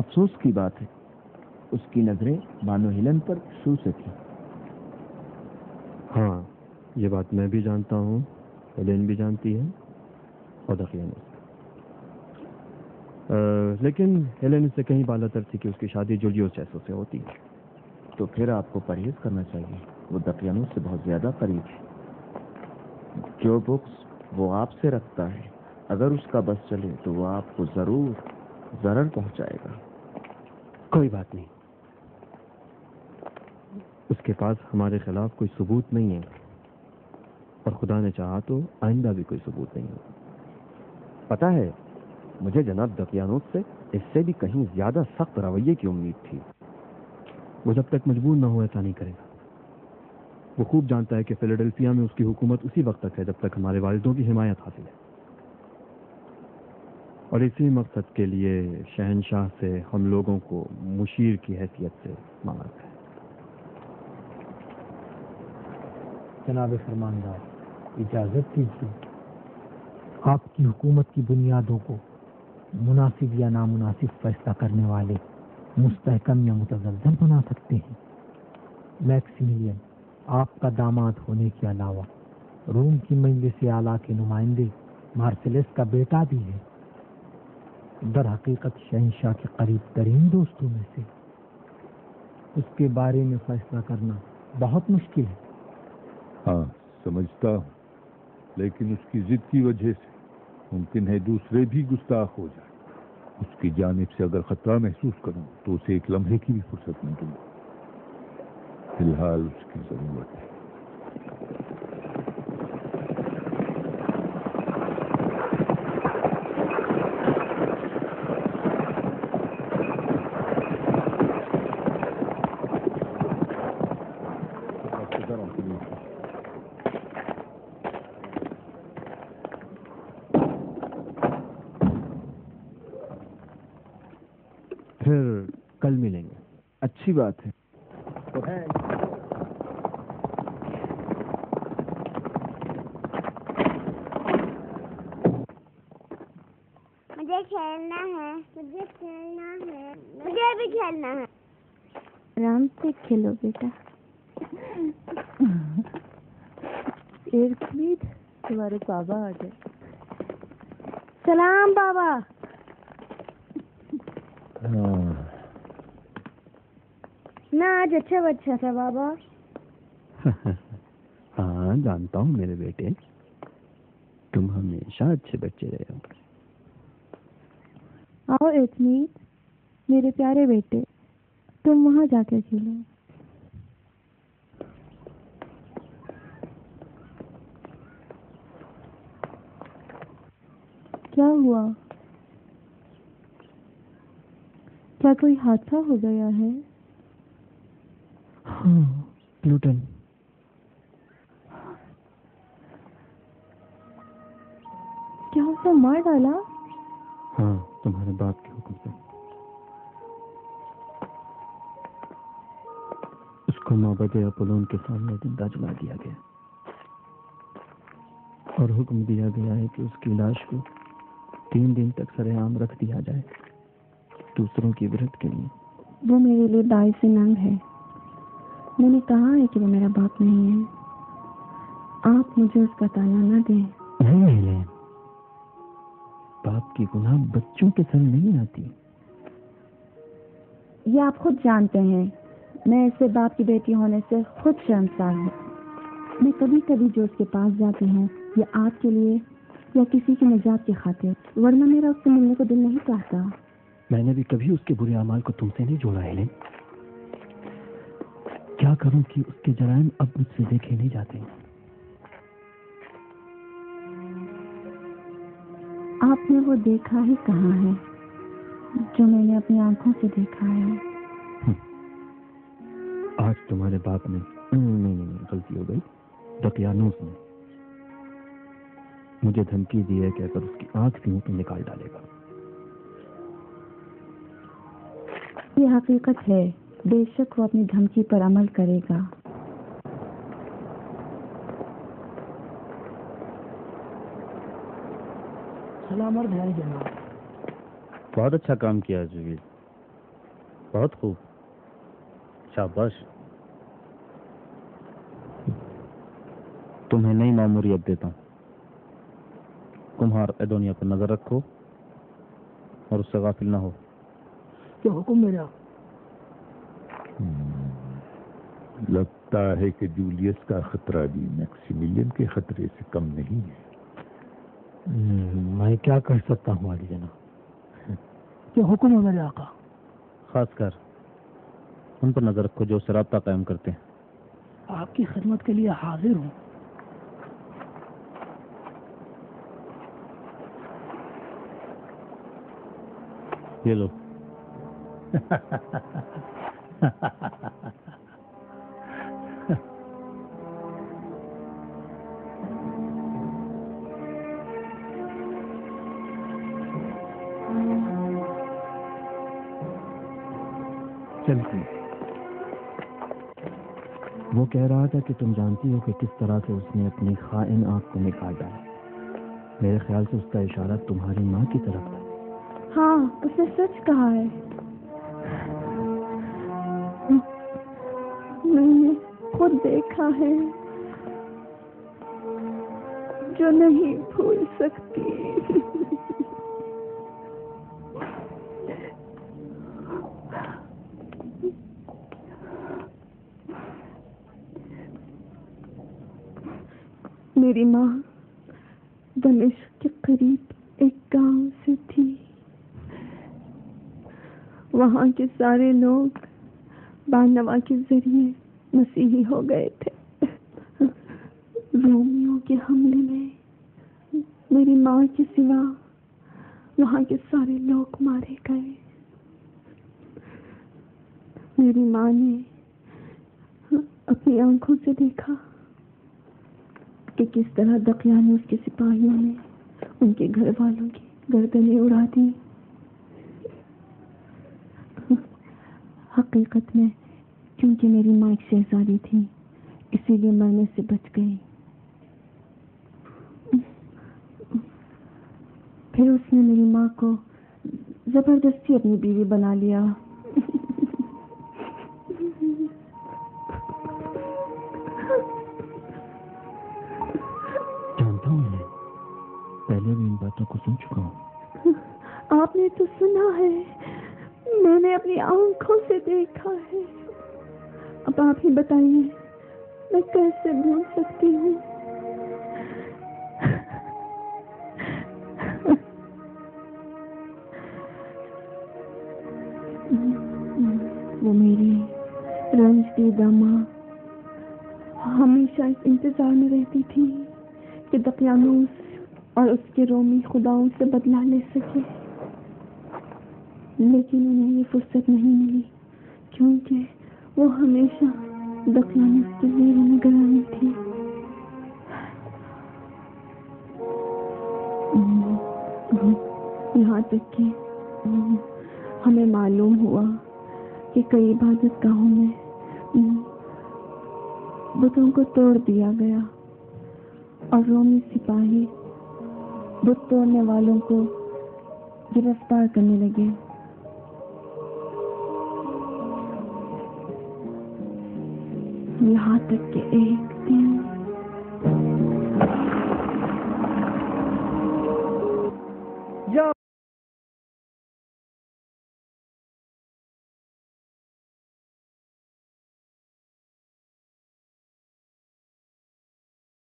افسوس کی بات ہے اس کی نظریں بانو ہیلن پر شروع سے تھیں۔ ہاں یہ بات میں بھی جانتا ہوں، ہیلن بھی جانتی ہے اور دقیانوس، لیکن ہیلن اس سے کہیں بالاتر تھی کہ اس کی شادی جولیوس چیسو سے ہوتی ہے۔ تو پھر آپ کو پرہیز کرنا چاہیے، وہ دقیانوس سے بہت زیادہ قریب ہے۔ جو بکس وہ آپ سے رکھتا ہے اگر اس کا بس چلے تو وہ آپ کو ضرور ضرر پہنچائے گا۔ کوئی بات نہیں، اس کے پاس ہمارے خلاف کوئی ثبوت نہیں ہے، اور خدا نے چاہا تو آئندہ بھی کوئی ثبوت نہیں ہوگا۔ پتہ ہے مجھے جناب دقیانوس سے اس سے بھی کہیں زیادہ سخت رویے کی امید تھی۔ وہ جب تک مجبور نہ ہو ایسا نہیں کرے گا۔ وہ خوب جانتا ہے کہ فیلاڈیلفیا میں اس کی حکومت اسی وقت تک ہے جب تک ہمارے والدوں کی حمایت حاصل ہے، اور اسی مقصد کے لیے شہنشاہ سے ہم لوگوں کو مشیر کی حیثیت سے مانگا ہے۔ جناب فرماندار، اجازت دیجیے، آپ کی حکومت کی بنیادوں کو مناسب یا نامناسب فیصلہ کرنے والے مستحکم یا متزلزل بنا سکتے ہیں۔ میکسیملین آپ کا داماد ہونے کے علاوہ روم کی مجلس اعلیٰ کے نمائندے مارسیلس کا بیٹا بھی ہے، در حقیقت شہنشاہ کے قریب ترین دوستوں میں سے۔ اس کے بارے میں فیصلہ کرنا بہت مشکل ہے۔ ہاں سمجھتا ہوں، لیکن اس کی ضد کی وجہ سے ممکن ہے دوسرے بھی گستاخ ہو جائیں۔ اس کی جانب سے اگر خطرہ محسوس کروں تو اسے ایک لمحے کی بھی فرصت نہ دوں گا۔ فی الحال اس کی ضرورت ہے۔ پھر کل ملیں گے۔ اچھی بات ہے۔ مجھے کھیلنا ہے، مجھے کھیلنا ہے، مجھے بھی کھیلنا ہے۔ آرام سے کھیلو بیٹا۔ ایک منٹ، تمہارے بابا آ گئے۔ سلام بابا۔ نہ آج اچھا بچہ تھا بابا۔ ہاں جانتا ہوں میرے بیٹے، تم ہمیشہ اچھے بچے رہے ہو۔ آؤ ایک منٹ میرے پیارے بیٹے، تم وہاں جا کے کھیلو۔ کیا ہوا؟ کیا کوئی حادثہ ہو گیا ہے؟ ہاں پلوٹن، کیا اسے مار ڈالا؟ ہاں تمہارے باپ کے حکم سے۔ اس کو معبد اپولون کے سامنے زندہ جلا دیا گیا، اور حکم دیا گیا ہے کہ اس کی لاش کو 3 دن تک سر عام رکھ دیا جائے، دوسروں کی عبرت کے لیے۔ وہ میرے لیے باعث ننگ ہے۔ میں نے کہا ہے کہ وہ میرا باپ نہیں ہے۔ آپ مجھے اس کا تانا نہ دیں۔ نہیں، باپ کی گناہ بچوں کے سر نہیں آتی۔ یہ آپ خود جانتے ہیں، میں اسے باپ کی بیٹی ہونے سے خود شرمسار ہوں۔ میں کبھی کبھی جو اس کے پاس جاتی ہوں یہ آپ کے لیے یا کسی کی نجات کی خاطر، ورنہ میرا اس سے ملنے کو دل نہیں چاہتا۔ میں نے بھی کبھی اس کے برے اعمال کو تم سے نہیں جوڑا ہیلن۔ کیا کروں کہ اس کے جرائم اب مجھ سے دیکھے نہیں جاتے۔ آپ نے وہ دیکھا ہی کہاں ہے جو میں نے اپنی آنکھوں سے دیکھا ہے؟ آج تمہارے باپ نے نہیں غلطی ہو گئی، دقیانوس نے مجھے دھمکی دی ہے کہ اگر اس کی آنکھ بھی ہوں تو نکال ڈالے گا۔ یہ حقیقت ہے، بے شک وہ اپنی دھمکی پر عمل کرے گا۔ سلام عرض ہے جناب۔ بہت اچھا کام کیا جویل، بہت خوب، شاباش. تمہیں نئی ماموریت دیتا ہوں. کمہار ایڈونیا پر نظر رکھو اور اس سے غافل نہ ہو. کیا حکم میرے آقا؟ لگتا ہے کہ جولیس کا خطرہ بھی میکسیملین کے خطرے سے کم نہیں ہے. میں کیا کر سکتا ہوں عالی جناب؟ کیا حکم ہے میرے آقا؟ خاص کر ان پر نظر رکھو جو اس سے رابطہ قائم کرتے ہیں. آپ کی خدمت کے لیے حاضر ہوں. یہ لو. چلتی. وہ کہہ رہا تھا کہ تم جانتی ہو کہ کس طرح سے اس نے اپنی خائن آنکھ کو نکال ڈالا. میرے خیال سے اس کا اشارہ تمہاری ماں کی طرف تھا. ہاں، اس نے سچ کہا ہے. میں نے خود دیکھا ہے جو نہیں بھول سکتی. میری ماں دمشق کے قریب ایک گاؤں سے تھی. وہاں کے سارے لوگ بانوا کے ذریعے مسیحی ہو گئے تھے. رومیوں کے حملے میں میری ماں کے سوا وہاں کے سارے لوگ مارے گئے. میری ماں نے اپنی آنکھوں سے دیکھا کہ کس طرح دقیانوس کے سپاہیوں نے ان کے گھر والوں کی گردنیں اڑا دی. حقیقت میں کیونکہ میری ماں ایک شہزادی تھی اسی لیے مرنے سے بچ گئی. پھر اس نے میری ماں کو زبردستی اپنی بیوی بنا لیا. جانتا ہوں میں پہلے بھی ان باتوں کو سن چکا ہوں. آپ نے تو سنا ہے، میں نے اپنی آنکھوں سے دیکھا ہے. اب آپ ہی بتائیے میں کیسے بھول سکتی ہوں؟ وہ میری رنج دیدہ ماں ہمیشہ اس انتظار میں رہتی تھی کہ دقیانوس اور اس کے رومی خداؤں سے بدلہ لے سکے، لیکن انہیں یہ فرصت نہیں ملی کیونکہ وہ ہمیشہ دقیانوس کی زیر نگرانی تھی. یہاں تک کہ ہمیں معلوم ہوا کہ کئی عبادت گاہوں میں بتوں کو توڑ دیا گیا اور رومی سپاہی بت توڑنے والوں کو گرفتار کرنے لگے. یہاں تک کہ ایک دن